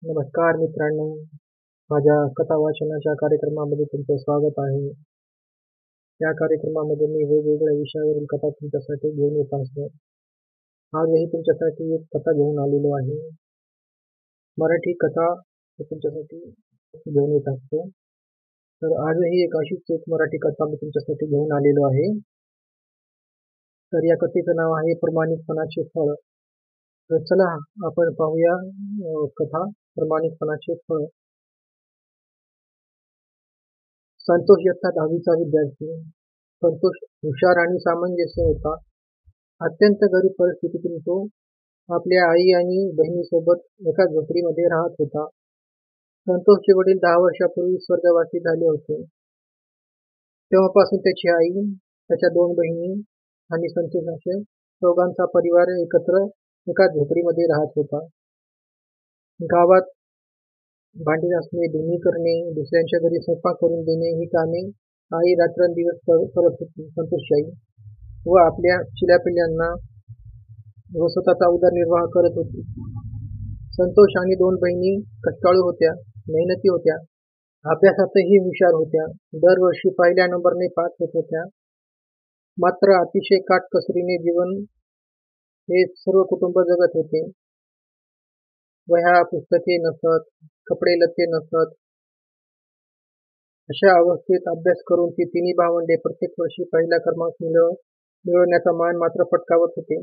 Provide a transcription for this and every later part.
नमस्कार मित्रांनो, माझ्या कथा वाचनाच्या कार्यक्रमामध्ये तुमचं स्वागत आहे. या कार्यक्रमामध्ये मी वेगवेगळ्या विषयावरील कथा तुमच्यासाठी घेऊन येत असतो. आजही तुमच्यासाठी एक कथा घेऊन आलेलो आहे. मराठी कथा तुमच्यासाठी घेऊन येत असतो. तर आजही एक अशीच एक मराठी कथा मी तुमच्यासाठी घेऊन आलेलो आहे. तर या कथेचं नाव आहे प्रामाणिकपणाचे फळ. तर चला आपण पाहूया कथा प्रामाणिकपणाचे फळ. संतोष इयत्ता 10वीचा विद्यार्थी. संतोष हुशार आणि सामंजस्य होता. अत्यंत गरीब परिस्थितीतून तो आपल्या आई आणि बहिणीसोबत एका झोपडीमध्ये राहत होता. संतोषचे वडील 10 वर्षापूर्वी स्वर्गवासी झाले होते. तेव्हापासून त्याची आई, त्याच्या 2 बहिणी आणि संतोष असे दोघांचा परिवार एकत्र एका झोपडीमध्ये राहत होता. गावात भांडी घासणे, धुणी करणे, दुसऱ्यांच्या घरी स्वयंपाक करून देणे ही कामे आई रात्रंदिवस करत होती. संतोषची आई व आपल्या चिल्यापिल्यांना व स्वतःचा उदरनिर्वाह करत होती. संतोष आणि 2 बहिणी कष्टाळू होत्या, मेहनती होत्या, अभ्यासातही हुशार होत्या. दरवर्षी पहिल्या नंबरने पास होत होत्या. मात्र अतिशय काटकसरीने जीवन हे सर्व कुटुंब जगत होते. वह्या पुस्तके नसत, कपडे लत्ते नसत. अशा अवस्थेत अभ्यास करून ती तिन्ही भावंडे प्रत्येक वर्षी पहिला क्रमांक मिळवण्याचा मान मात्र पटकावत होते.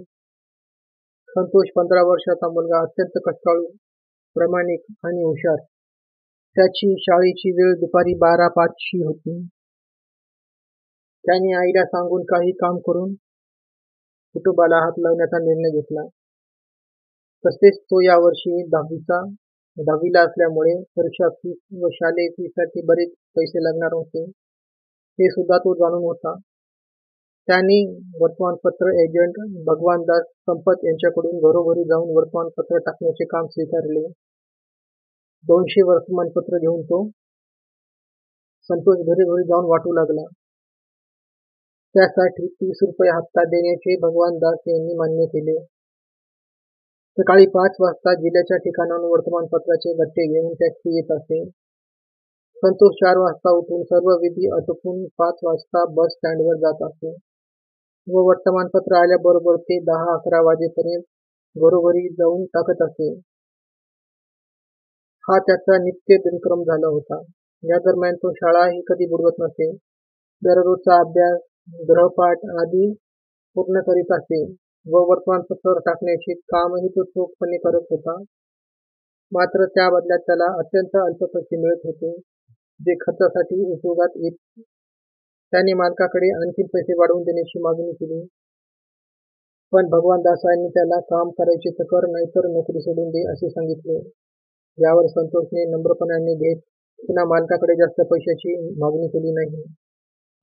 संतोष 15 वर्षाचा मुलगा अत्यंत कष्टाळू, प्रामाणिक आणि हुशार. त्याची शाळेची वेळ दुपारी 12:05ची होती. त्याने आईला सांगून काही काम करून कुटुंबाला हात लावण्याचा निर्णय घेतला. तसेच तो यावर्षी 10वीला असल्यामुळे परीक्षा फीस व शालेय फीसाठी बरेच पैसे लागणार होते, हे सुद्धा तो जाणून होता. त्यांनी वर्तमानपत्र एजंट भगवानदास संपत यांच्याकडून घरोघरी जाऊन वर्तमानपत्र टाकण्याचे काम स्वीकारले. 200 वर्तमानपत्र घेऊन तो संतोष घरी जाऊन वाटू लागला. त्यासाठी 30 रुपये हप्ता देण्याचे भगवानदास यांनी मान्य केले. सकाळी 5 वाजता जिल्ह्याच्या ठिकाणाहून वर्तमानपत्राचे गट्टे घेऊन टॅक्सी येत असे. संतोष 4 वाजता उठून सर्व विधी आटोपून 5 वाजता बस स्टँडवर जात असे व वर्तमानपत्र आल्याबरोबर ते 10-11 वाजेपर्यंत घरोघरी जाऊन टाकत असे. हा त्याचा नित्य दिनक्रम झाला होता. या दरम्यान तो शाळाही कधी बुडवत नसे. दररोजचा अभ्यास, गृहपाठ आदी पूर्ण करीत असे व वर्तमानपत्र टाकण्याचे कामही तो चोखपणे करत होता. मात्र त्या बदल्यात त्याला अत्यंत अल्प पैसे मिळत होते, जे खर्चासाठी उपयोगात येत. त्याने मालकाकडे आणखी पैसे वाढवून देण्याची मागणी केली, पण भगवानदासांनी त्याला काम करायचे तर कर, नाहीतर नोकरी सोडून दे असे सांगितले. यावर संतोषने नम्रपणाने घेत पुन्हा मालकाकडे जास्त पैशाची मागणी केली नाही.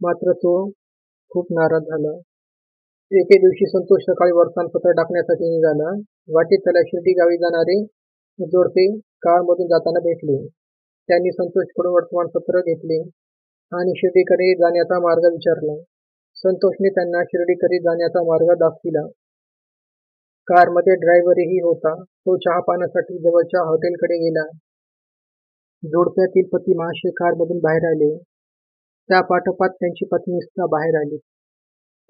मात्र तो खूप नाराज झाला. एके दिवशी संतोष सकाळी वर्तमानपत्र टाकण्यासाठी निघाला. वाटेत त्याला शिर्डी गावी जाणारे जोडपे कारमधून जाताना भेटले. त्यांनी संतोषकडून वर्तमानपत्र घेतले आणि शिर्डीकडे जाण्याचा मार्ग विचारला. संतोषने त्यांना शिर्डीकडे जाण्याचा मार्ग दाखविला. कारमध्ये ड्रायव्हरही होता. तो चहापानासाठी जवळच्या हॉटेलकडे गेला. जोडप्यातील पती महाशय कारमधून बाहेर आले. त्या पाठोपाठ त्यांची पत्नी सुद्धा बाहेर आली.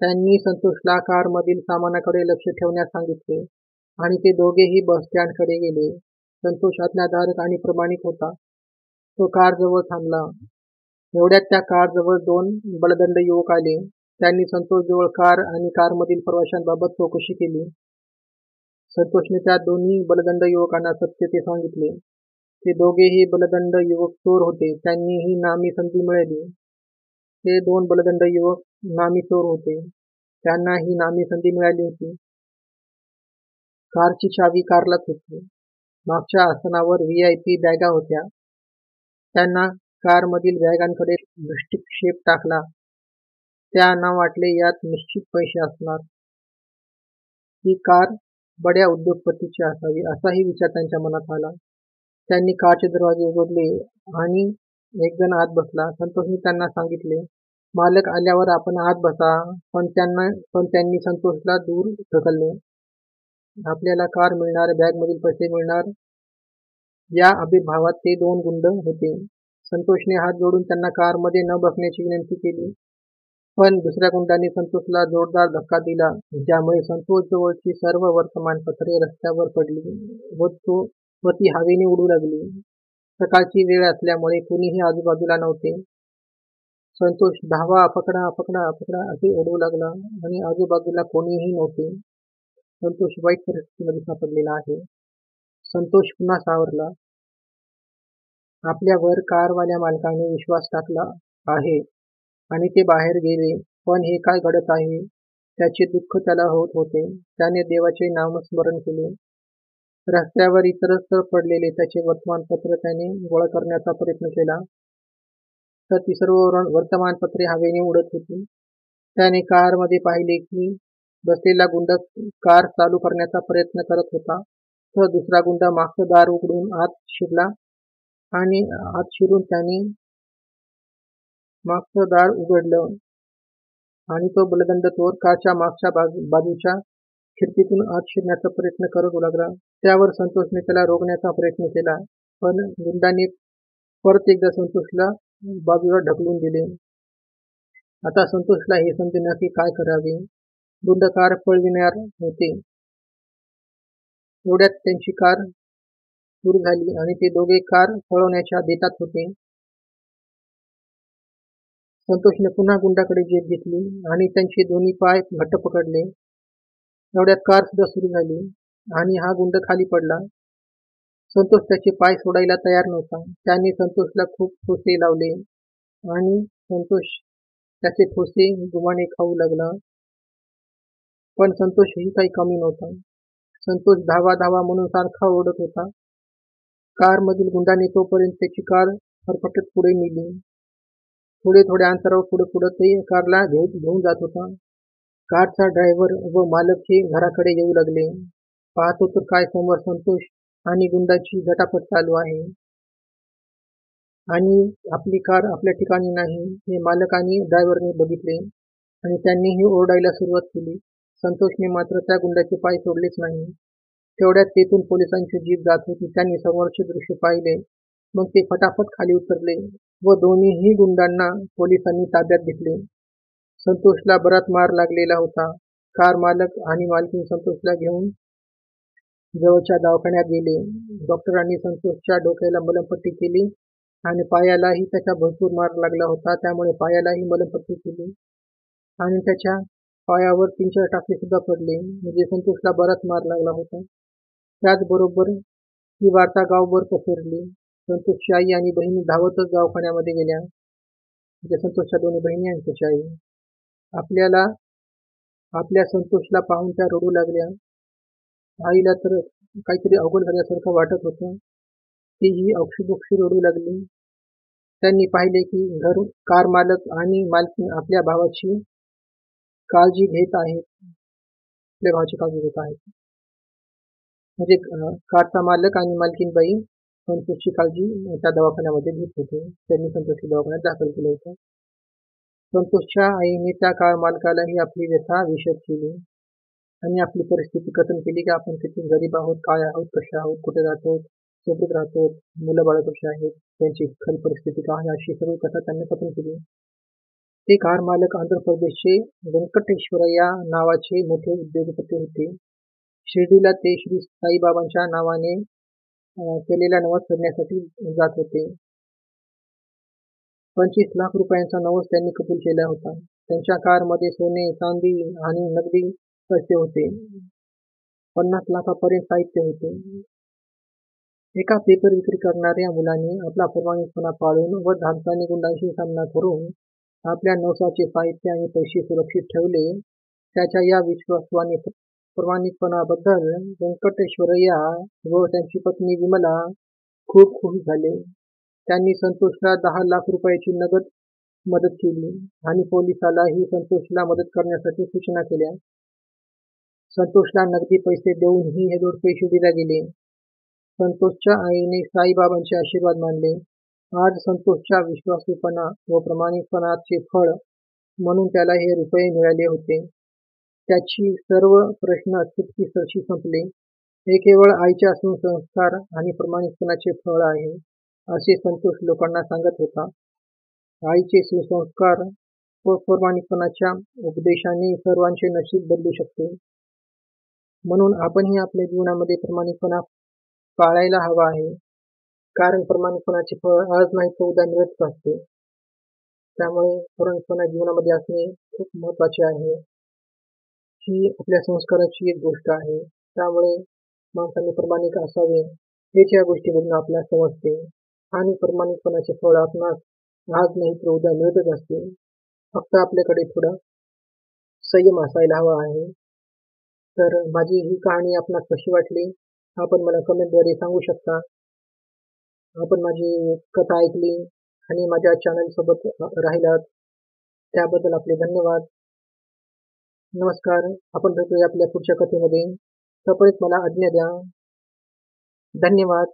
त्यांनी संतोषला कारमधील सामानाकडे लक्ष ठेवण्यास सांगितले आणि ते दोघेही बस स्टँडकडे गेले. संतोष आज्ञाधारक आणि प्रामाणिक होता. तो कारजवळ थांबला. एवढ्यात त्या कारजवळ 2 बलदंड युवक आले. त्यांनी संतोषजवळ कार आणि कारमधील प्रवाशांबाबत चौकशी केली. संतोषने त्या दोन्ही बलदंड युवकांना सत्य ते सांगितले. ते दोघेही बलदंड युवक चोर होते. त्यांनी ही नामी संधी मिळाली. ते 2 बलदंड युवक नामी चोर होते. त्यांना ही नामी संधी मिळाली होती. कारची चावी कारलाच होती. मागच्या आसनावर VIP बॅगा होत्या. त्यांना कारमधील बॅगांकडे दृष्टिक्षेप टाकला. त्यांना वाटले यात निश्चित पैसे असणार. ही कार बड्या उद्योगपतीची असावी असाही विचार त्यांच्या मनात आला. त्यांनी कारचे दरवाजे उघडले आणि एक जण आत बसला. संतोषने त्यांना सांगितले, मालक आल्यावर आपण आत बसा, पण त्यांनी संतोषला दूर ढकलले. आपल्याला कार मिळणार, बॅगमधील पैसे मिळणार या आविर्भावात ते 2 गुंड होते. संतोषने हात जोडून त्यांना कारमध्ये न बसण्याची विनंती केली, पण दुसऱ्या गुंडाने संतोषला जोरदार धक्का दिला, ज्यामुळे संतोष जवळची सर्व वर्तमानपत्रे रस्त्यावर पडली व ती हवेने उडू लागली. सकाळची वेळ असल्यामुळे कुणीही आजूबाजूला नव्हते. संतोष धावा, पकडा पकडा पकडा असे ओरडू लागला आणि आजूबाजूला कोणीही नव्हते. संतोष वाईट परिस्थितीमध्ये सापडलेला आहे. संतोष पुन्हा सावरला. आपल्यावर कारवाल्या मालकाने विश्वास टाकला आहे आणि ते बाहेर गेले, पण हे काय घडत आहे त्याचे दुःख त्याला होत होते. त्याने देवाचे नामस्मरण केले. रस्त्यावर इतरत्र पडलेले त्याचे वर्तमानपत्र त्याने गोळा करण्याचा प्रयत्न केला, तर ती सर्व वर्तमानपत्रे हवेने उडत होती. त्याने कारमध्ये पाहिले की बसलेला गुंड कार चालू करण्याचा प्रयत्न करत होता, तर दुसरा गुंड मागचं दार उघडून आत शिरला आणि आत शिरून त्याने मागचं दार उघडलं आणि तो बलदंड चोर कारच्या मागच्या बाजूच्या खिडकीतून आत शिरण्याचा प्रयत्न करू लागला. त्यावर संतोषने त्याला रोखण्याचा प्रयत्न केला, पण गुंडाने परत एकदा संतोषला बाजूला ढकलून दिले. आता संतोषला हे समजेना की काय करावे. गुंड कार पळविणार होते. एवढ्यात त्यांची कार सुरू झाली आणि ते दोघे कार पळवण्याच्या बेतात होते. संतोषने पुन्हा गुंडाकडे जीभ घेतली आणि त्यांचे दोन्ही पाय घट्ट पकडले. एवढ्यात कार सुद्धा सुरू झाली आणि हा गुंड खाली पडला. संतोष त्याचे पाय सोडायला तयार नव्हता. त्याने संतोषला खूप ठोसे लावले आणि संतोष त्याचे ठोसे गुमाने खाऊ लागला. पण संतोषही काही कमी नव्हता. संतोष धावा धावा म्हणून सारखा ओरडत होता. कारमधील गुंडाने तोपर्यंत त्याची कार फरफटत पुढे नेली. थोडे थोड्या अंतरावर पुढे ते कारला घेऊन जात होता. कारचा ड्रायव्हर व मालक हे घराकडे येऊ लागले. पाहतो तर काय समोर संतोष आणि गुंडाची झटापट चालू आहे आणि आपली कार आपल्या ठिकाणी नाही हे मालक आणि ड्रायव्हरने बघितले आणि त्यांनीही ओरडायला सुरुवात केली. संतोषने मात्र त्या गुंडाचे पाय सोडलेच नाही. तेवढ्यात तेथून पोलिसांची जीप जात होती. त्यांनी समोरचे दृश्य पाहिले. मग ते फटाफट खाली उतरले व दोन्हीही गुंडांना पोलिसांनी ताब्यात घेतले. संतोषला बराच मार लागलेला होता. कार मालक आणि मालकीण संतोषला घेऊन जवळच्या दवाखान्यात गेले. डॉक्टरांनी संतोषच्या डोक्याला मलमपट्टी केली आणि पायालाही त्याच्या भरपूर मार लागला होता, त्यामुळे पायालाही मलमपट्टी केली आणि त्याच्या पायावर 3-4 टाके सुद्धा पडले. म्हणजे संतोषला बराच मार लागला होता. त्याचबरोबर ही वार्ता गावभर पसरली. संतोषची आई आणि बहिणी धावतच दवाखान्यामध्ये गेल्या. म्हणजे संतोषच्या दोन्ही बहिणी आणि त्याची आई. आपल्या संतोषला पाहून त्या रडू लागल्या. आईला तर काहीतरी अवघड झाल्यासारखं वाटत होतं. तीही अक्षुभक्षू रडू लागली. त्यांनी पाहिले की कार मालक आणि मालकीण आपल्या भावाची काळजी घेत आहेत. म्हणजे कारचा मालक आणि मालकीणबाई संतोषची काळजी त्या दवाखान्यामध्ये घेत होते. त्यांनी संतोषची दवाखान्यात दाखल केलं होतं. संतोषच्या आईने त्या कार मालकालाही आपली व्यथा विशद केली आणि आपली परिस्थिती कथन केली की आपण किती गरीब आहोत, काय आहोत, कसे आहोत, कुठे राहतो, सोबत राहतो, मुलं बाळ कशी आहेत, त्यांची खरी परिस्थिती काय आहे, अशी सर्व कथा त्यांनी कथन केली. ते कार मालक आंध्र प्रदेशचे व्यंकटेश्वरय्या नावाचे मोठे उद्योगपती होते. शिर्डीला ते श्री साईबाबांच्या नावाने केलेला नवस करण्यासाठी जात होते. 25 लाख रुपयांचा नवस त्यांनी कबूल केला होता. त्यांच्या कारमध्ये सोने, चांदी आणि नगदी पैसे होते. 50 लाखापर्यंत साहित्य होते. एका पेपर विक्री करणाऱ्या मुलाने आपला प्रामाणिकपणा पाळून व धाडसाने गुंडांशी सामना करून आपल्या नवसाचे साहित्य आणि पैसे सुरक्षित ठेवले. त्याच्या या विश्वासू आणि प्रामाणिकपणाबद्दल व्यंकटेश्वरय्या व त्यांची पत्नी विमला खूप खुश झाले. त्यांनी संतोषला 10 लाख रुपयाची नगद मदत केली आणि पोलिसालाही संतोषला मदत करण्यासाठी सूचना केल्या. संतोषला नगदी पैसे देऊनही हे जोडपे शिर्डीला गेले. संतोषच्या आईने साईबाबांचे आशीर्वाद मानले. आज संतोषच्या विश्वासूपणा व प्रामाणिकपणाचे फळ म्हणून त्याला हे रुपये मिळाले होते. त्याची सर्व प्रश्न चुटकीसरशी संपले. हे केवळ आईचे असून संस्कार आणि प्रामाणिकपणाचे फळ आहे, असे संतोष लोकांना सांगत होता. आईचे सुसंस्कार व प्रामाणिकपणाच्या उपदेशाने सर्वांचे नशीब बदलू शकते. म्हणून आपणही आपल्या जीवनामध्ये प्रामाणिकपणा पाळायला हवा आहे. कारण प्रामाणिकपणाचे फळ आज नाही तर उद्या मिळतच असते. त्यामुळे प्रामाणिकपणा जीवनामध्ये असणे खूप महत्त्वाचे आहे. ही आपल्या संस्काराची एक गोष्ट आहे. त्यामुळे माणसाने प्रामाणिक असावे हेच या गोष्टीमधून आपल्याला समजते. आणि प्रामाणिकपणाचे फळ आपणास आज नाही तर उद्या मिळतच असते. फक्त आपल्याकडे थोडा संयम असायला हवा आहे. तर माझी ही कहाणी आपणास कशी वाटली आपण मला कमेंटद्वारे सांगू शकता. आपण माझी कथा ऐकली आणि माझ्या चॅनलसोबत राहिलात त्याबद्दल आपले धन्यवाद. नमस्कार. आपण भेटूया आपल्या पुढच्या कथेमध्ये. तोपर्यंत मला आज्ञा द्या. धन्यवाद.